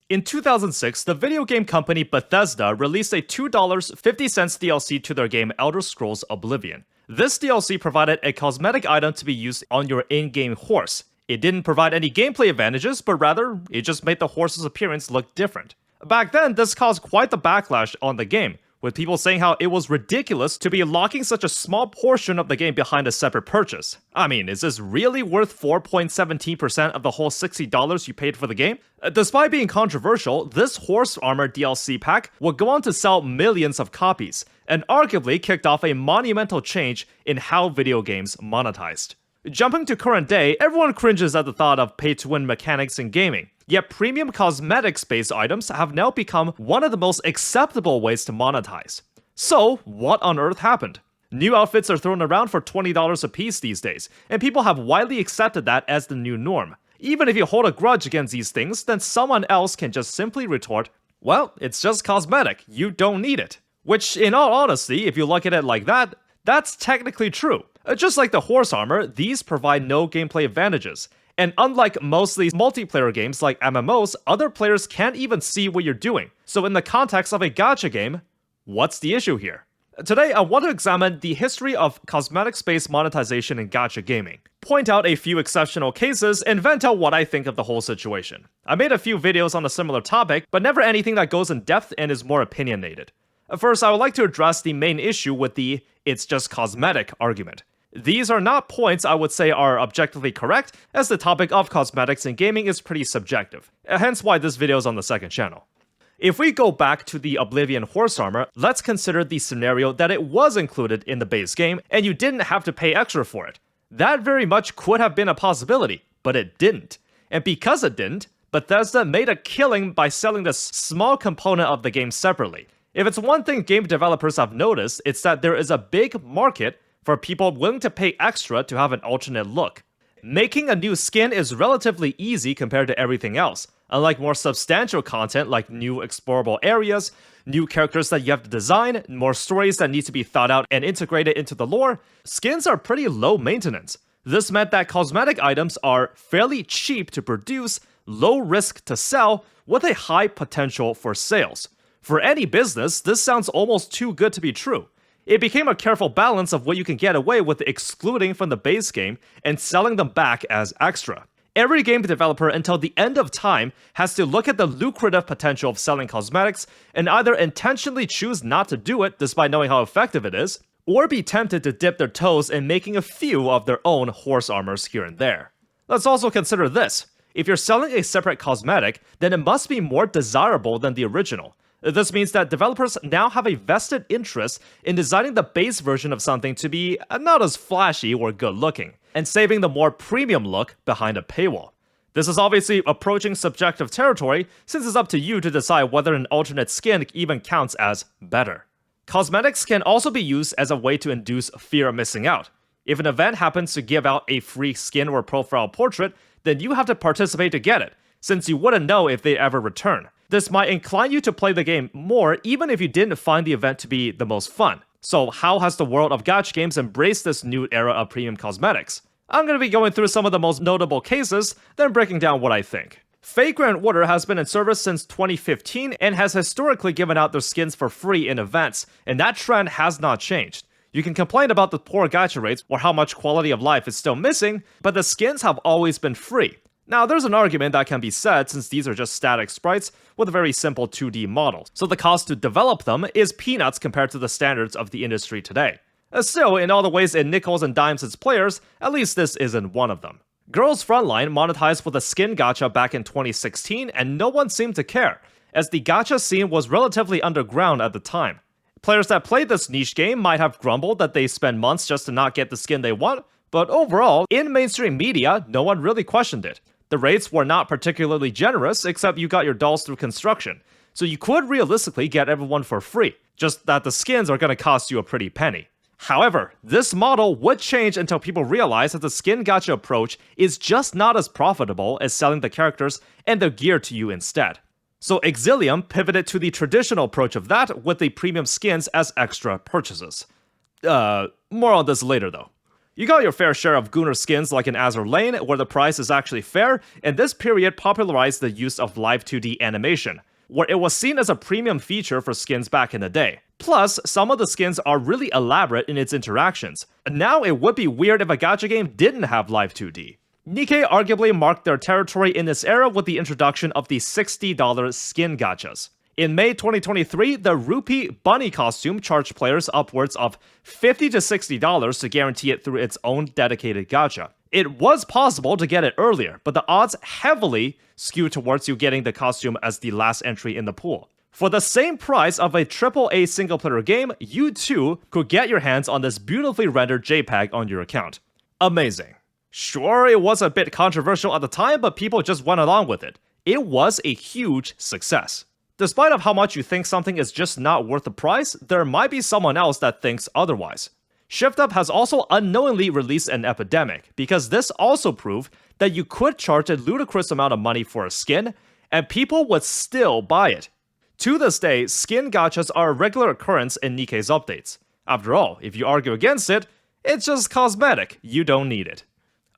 In 2006, the video game company Bethesda released a $2.50 DLC to their game Elder Scrolls Oblivion. This DLC provided a cosmetic item to be used on your in-game horse. It didn't provide any gameplay advantages, but rather, it just made the horse's appearance look different. Back then, this caused quite the backlash on the game, with people saying how it was ridiculous to be locking such a small portion of the game behind a separate purchase. I mean, is this really worth 4.17% of the whole $60 you paid for the game? Despite being controversial, this horse armor DLC pack would go on to sell millions of copies, and arguably kicked off a monumental change in how video games monetized. Jumping to current day, everyone cringes at the thought of pay-to-win mechanics in gaming. Yet premium cosmetics-based items have now become one of the most acceptable ways to monetize. So, what on earth happened? New outfits are thrown around for $20 a piece these days, and people have widely accepted that as the new norm. Even if you hold a grudge against these things, then someone else can just simply retort, well, it's just cosmetic, you don't need it. Which, in all honesty, if you look at it like that, that's technically true. Just like the horse armor, these provide no gameplay advantages. And unlike mostly multiplayer games like MMOs, other players can't even see what you're doing. So in the context of a gacha game, what's the issue here? Today, I want to examine the history of cosmetics-based monetization in gacha gaming, point out a few exceptional cases, and vent out what I think of the whole situation. I made a few videos on a similar topic, but never anything that goes in depth and is more opinionated. First, I would like to address the main issue with the "it's just cosmetic" argument. These are not points I would say are objectively correct, as the topic of cosmetics in gaming is pretty subjective, hence why this video is on the second channel. If we go back to the Oblivion horse armor, let's consider the scenario that it was included in the base game, and you didn't have to pay extra for it. That very much could have been a possibility, but it didn't. And because it didn't, Bethesda made a killing by selling this small component of the game separately. If it's one thing game developers have noticed, it's that there is a big market for people willing to pay extra to have an alternate look. Making a new skin is relatively easy compared to everything else. Unlike more substantial content like new explorable areas, new characters that you have to design, more stories that need to be thought out and integrated into the lore, skins are pretty low maintenance. This meant that cosmetic items are fairly cheap to produce, low risk to sell, with a high potential for sales. For any business, this sounds almost too good to be true. It became a careful balance of what you can get away with excluding from the base game and selling them back as extra. Every game developer until the end of time has to look at the lucrative potential of selling cosmetics and either intentionally choose not to do it despite knowing how effective it is, or be tempted to dip their toes in making a few of their own horse armors here and there. Let's also consider this. If you're selling a separate cosmetic, then it must be more desirable than the original. This means that developers now have a vested interest in designing the base version of something to be not as flashy or good looking, and saving the more premium look behind a paywall. This is obviously approaching subjective territory, since it's up to you to decide whether an alternate skin even counts as better. Cosmetics can also be used as a way to induce fear of missing out. If an event happens to give out a free skin or profile portrait, then you have to participate to get it, since you wouldn't know if they ever return. This might incline you to play the game more even if you didn't find the event to be the most fun. So how has the world of gacha games embraced this new era of premium cosmetics? I'm going to be going through some of the most notable cases, then breaking down what I think. Vagrant Order has been in service since 2015 and has historically given out their skins for free in events, and that trend has not changed. You can complain about the poor gacha rates or how much quality of life is still missing, but the skins have always been free. Now, there's an argument that can be said since these are just static sprites with a very simple 2D model, so the cost to develop them is peanuts compared to the standards of the industry today. Still, in all the ways it nickels and dimes its players, at least this isn't one of them. Girls Frontline monetized with a skin gacha back in 2016, and no one seemed to care, as the gacha scene was relatively underground at the time. Players that played this niche game might have grumbled that they spend months just to not get the skin they want, but overall, in mainstream media, no one really questioned it. The rates were not particularly generous, except you got your dolls through construction, so you could realistically get everyone for free, just that the skins are going to cost you a pretty penny. However, this model would change until people realize that the skin gacha approach is just not as profitable as selling the characters and their gear to you instead. So Exilium pivoted to the traditional approach of that with the premium skins as extra purchases. More on this later though. You got your fair share of Gunnar skins like in Azur Lane, where the price is actually fair, and this period popularized the use of live 2D animation, where it was seen as a premium feature for skins back in the day. Plus, some of the skins are really elaborate in its interactions. Now it would be weird if a gacha game didn't have live 2D. Nikke arguably marked their territory in this era with the introduction of the $60 skin gachas. In May 2023, the Rupee bunny costume charged players upwards of $50 to $60 to guarantee it through its own dedicated gacha. It was possible to get it earlier, but the odds heavily skewed towards you getting the costume as the last entry in the pool. For the same price of a AAA single-player game, you too could get your hands on this beautifully rendered JPEG on your account. Amazing. Sure, it was a bit controversial at the time, but people just went along with it. It was a huge success. Despite of how much you think something is just not worth the price, there might be someone else that thinks otherwise. ShiftUp has also unknowingly released an epidemic, because this also proved that you could charge a ludicrous amount of money for a skin, and people would still buy it. To this day, skin gachas are a regular occurrence in Nikke's updates. After all, if you argue against it, it's just cosmetic, you don't need it.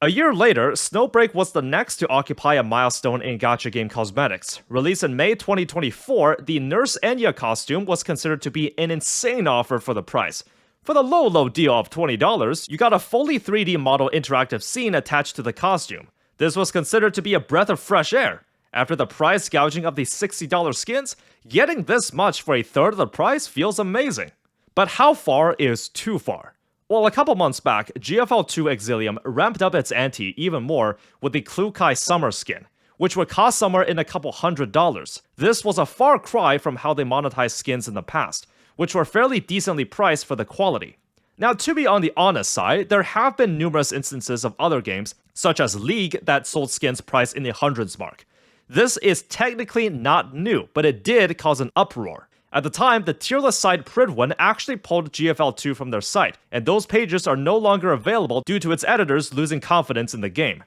A year later, Snowbreak was the next to occupy a milestone in gacha game cosmetics. Released in May 2024, the Nurse Enya costume was considered to be an insane offer for the price. For the low deal of $20, you got a fully 3D model interactive scene attached to the costume. This was considered to be a breath of fresh air. After the price gouging of the $60 skins, getting this much for a third of the price feels amazing. But how far is too far? Well, a couple months back, GFL2 Exilium ramped up its ante even more with the Knowpe Summer skin, which would cost somewhere in a couple $100s. This was a far cry from how they monetized skins in the past, which were fairly decently priced for the quality. Now, to be on the honest side, there have been numerous instances of other games, such as League, that sold skins priced in the hundreds mark. This is technically not new, but it did cause an uproar. At the time, the tierless site Pridwin actually pulled GFL2 from their site, and those pages are no longer available due to its editors losing confidence in the game.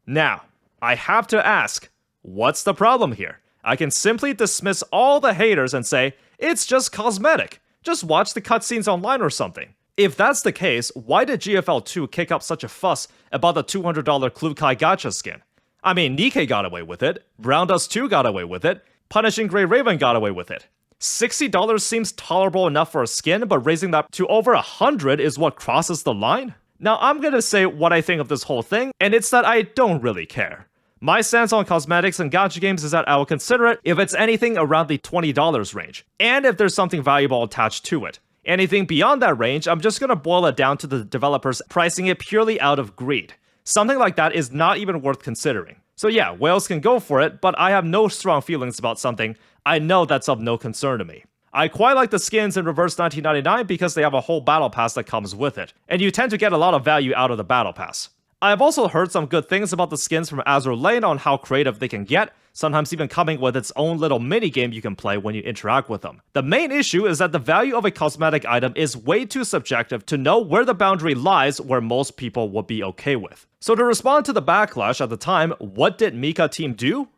Now, I have to ask, what's the problem here? I can simply dismiss all the haters and say, it's just cosmetic. Just watch the cutscenes online or something. If that's the case, why did GFL2 kick up such a fuss about the $200 Knowpe gacha skin? I mean, Nikke got away with it, Brown Dust 2 got away with it, Punishing Grey Raven got away with it. $60 seems tolerable enough for a skin, but raising that to over $100 is what crosses the line? Now, I'm gonna say what I think of this whole thing, and it's that I don't really care. My stance on cosmetics and gacha games is that I will consider it if it's anything around the $20 range, and if there's something valuable attached to it. Anything beyond that range, I'm just gonna boil it down to the developers pricing it purely out of greed. Something like that is not even worth considering. So yeah, whales can go for it, but I have no strong feelings about something I know that's of no concern to me. I quite like the skins in Reverse 1999 because they have a whole battle pass that comes with it, and you tend to get a lot of value out of the battle pass. I have also heard some good things about the skins from Azur Lane on how creative they can get, sometimes even coming with its own little mini-game you can play when you interact with them. The main issue is that the value of a cosmetic item is way too subjective to know where the boundary lies where most people would be okay with. So to respond to the backlash at the time, what did MICA team do?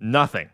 Nothing.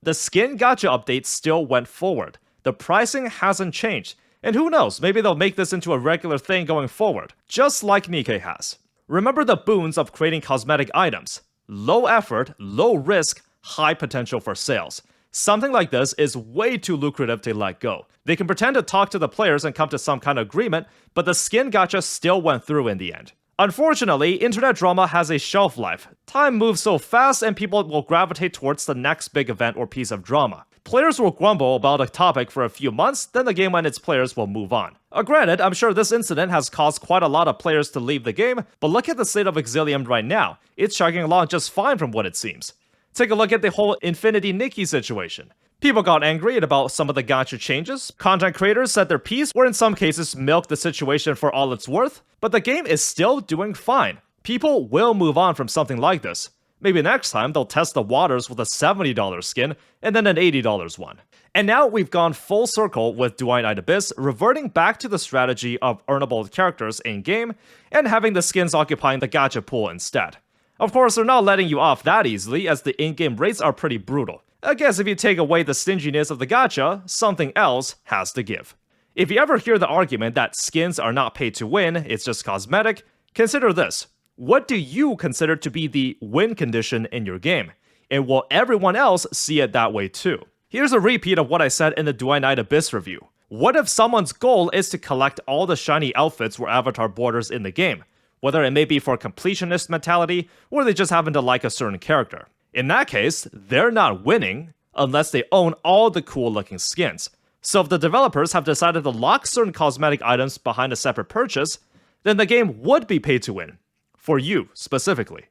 The skin gacha update still went forward. The pricing hasn't changed, and who knows, maybe they'll make this into a regular thing going forward, just like Nikke has. Remember the boons of creating cosmetic items. Low effort, low risk, high potential for sales. Something like this is way too lucrative to let go. They can pretend to talk to the players and come to some kind of agreement, but the skin gacha still went through in the end. Unfortunately, internet drama has a shelf life. Time moves so fast and people will gravitate towards the next big event or piece of drama. Players will grumble about a topic for a few months, then the game and its players will move on. Granted, I'm sure this incident has caused quite a lot of players to leave the game, but look at the state of Exilium right now. It's chugging along just fine from what it seems. Take a look at the whole Infinity Nikke situation. People got angry about some of the gacha changes, content creators said their piece, or in some cases milked the situation for all it's worth, but the game is still doing fine. People will move on from something like this. Maybe next time they'll test the waters with a $70 skin and then an $80 one. And now we've gone full circle with Duine Night Abyss, reverting back to the strategy of earnable characters in-game and having the skins occupying the gacha pool instead. Of course, they're not letting you off that easily, as the in-game rates are pretty brutal. I guess if you take away the stinginess of the gacha, something else has to give. If you ever hear the argument that skins are not paid to win, it's just cosmetic, Consider this. What do you consider to be the win condition in your game? And will everyone else see it that way too? Here's a repeat of what I said in the Do I Knight Abyss review. What if someone's goal is to collect all the shiny outfits or avatar borders in the game? Whether it may be for completionist mentality, or they just happen to like a certain character. In that case, they're not winning unless they own all the cool looking skins. So if the developers have decided to lock certain cosmetic items behind a separate purchase, then the game would be pay to win. For you, specifically.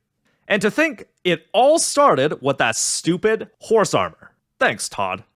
And to think it all started with that stupid horse armor. Thanks, Todd.